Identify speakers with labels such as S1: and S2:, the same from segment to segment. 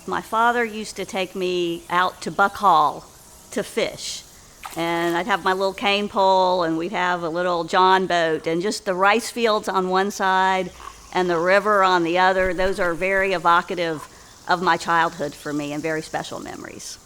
S1: My father used to take me out to Buck Hall to fish. And I'd have my little cane pole, and we'd have a little John boat, and just the rice fields on one side and the river on the other. Those are very evocative of my childhood for me and very special memories.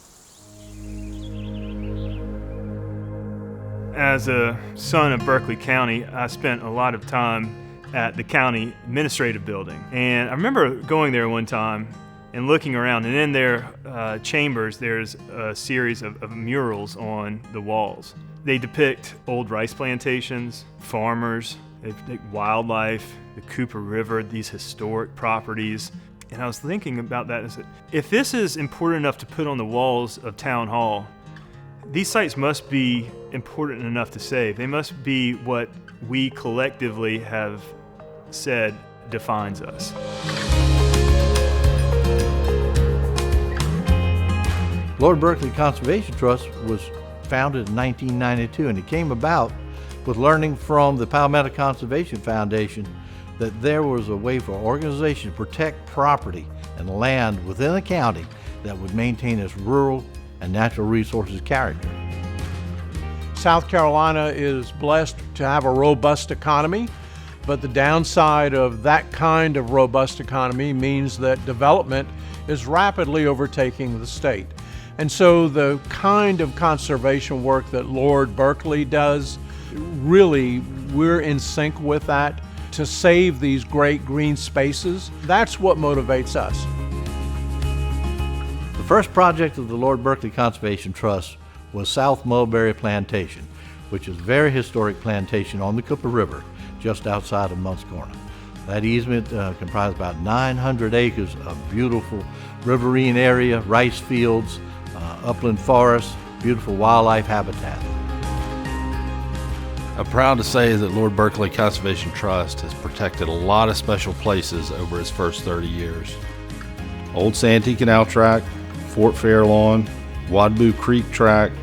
S2: As a son of Berkeley County, I spent a lot of time at the county administrative building. And I remember going there one time and looking around, and in their chambers, there's a series of murals on the walls. They depict old rice plantations, farmers, they depict wildlife, the Cooper River, these historic properties. And I was thinking about that, if this is important enough to put on the walls of Town Hall, these sites must be important enough to save. They must be what we collectively have said defines us.
S3: Lord Berkeley Conservation Trust was founded in 1992, and it came about with learning from the Palmetto Conservation Foundation that there was a way for organizations to protect property and land within the county that would maintain its rural and natural resources character.
S4: South Carolina is blessed to have a robust economy, but the downside of that kind of robust economy means that development is rapidly overtaking the state. And so the kind of conservation work that Lord Berkeley does, really, we're in sync with that to save these great green spaces. That's what motivates us.
S3: The first project of the Lord Berkeley Conservation Trust was South Mulberry Plantation, which is a very historic plantation on the Cooper River, just outside of Moncks Corner. That easement comprised about 900 acres of beautiful riverine area, rice fields, upland forests, beautiful wildlife habitat.
S5: I'm proud to say that Lord Berkeley Conservation Trust has protected a lot of special places over its first 30 years. Old Santee Canal Tract, Fort Fairlawn, Wadboo Creek Tract,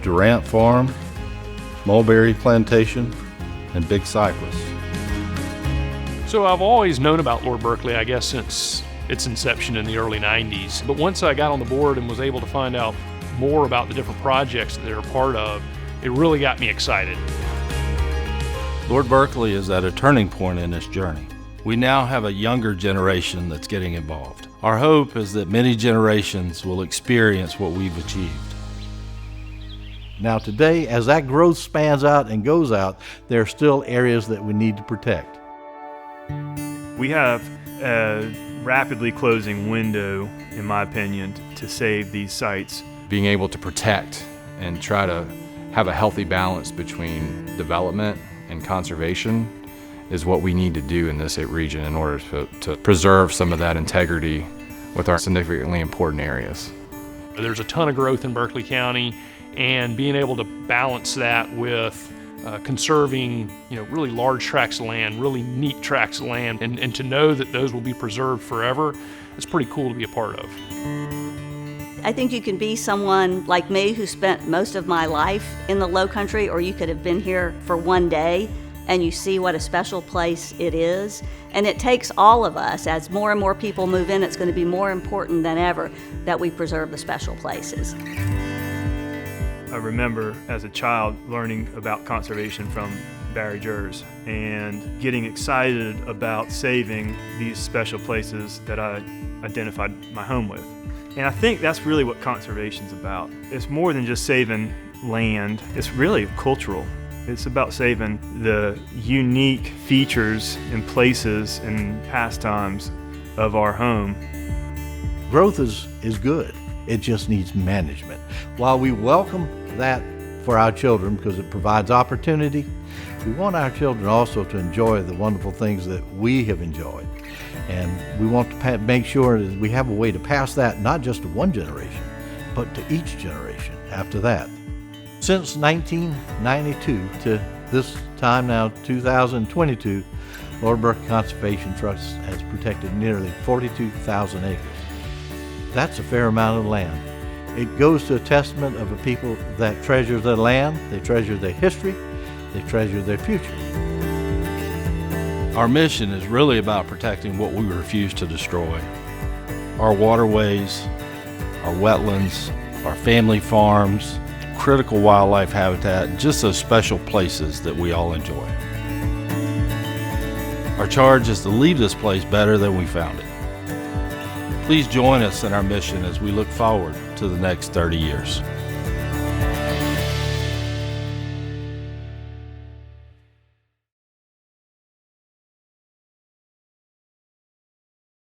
S5: Durant Farm, Mulberry Plantation, and Big Cypress.
S6: So I've always known about Lord Berkeley, I guess, since its inception in the early 90s. But once I got on the board and was able to find out more about the different projects that they're a part of, it really got me excited.
S5: Lord Berkeley is at a turning point in this journey. We now have a younger generation that's getting involved. Our hope is that many generations will experience what we've achieved.
S3: Now today, as that growth spans out and goes out, there are still areas that we need to protect.
S2: We have a rapidly closing window, in my opinion, to save these sites.
S7: Being able to protect and try to have a healthy balance between development and conservation is what we need to do in this region in order to preserve some of that integrity with our significantly important areas.
S6: There's a ton of growth in Berkeley County, and being able to balance that with conserving, really large tracts of land, really neat tracts of land, and to know that those will be preserved forever, it's pretty cool to be a part of.
S1: I think you can be someone like me who spent most of my life in the Low Country, or you could have been here for one day and you see what a special place it is. And it takes all of us, as more and more people move in, it's going to be more important than ever that we preserve the special places.
S2: I remember as a child learning about conservation from Barry Jers and getting excited about saving these special places that I identified my home with. And I think that's really what conservation's about. It's more than just saving land, it's really cultural. It's about saving the unique features and places and pastimes of our home.
S3: Growth is good. It just needs management. While we welcome that for our children because it provides opportunity, we want our children also to enjoy the wonderful things that we have enjoyed. And we want to make sure that we have a way to pass that not just to one generation, but to each generation after that. Since 1992 to this time now, 2022, Lord Berkeley Conservation Trust has protected nearly 42,000 acres. That's a fair amount of land. It goes to a testament of a people that treasure their land, they treasure their history, they treasure their future.
S5: Our mission is really about protecting what we refuse to destroy. our waterways, our wetlands, our family farms, critical wildlife habitat, just those special places that we all enjoy. Our charge is to leave this place better than we found it. Please join us in our mission as we look forward to the next 30 years.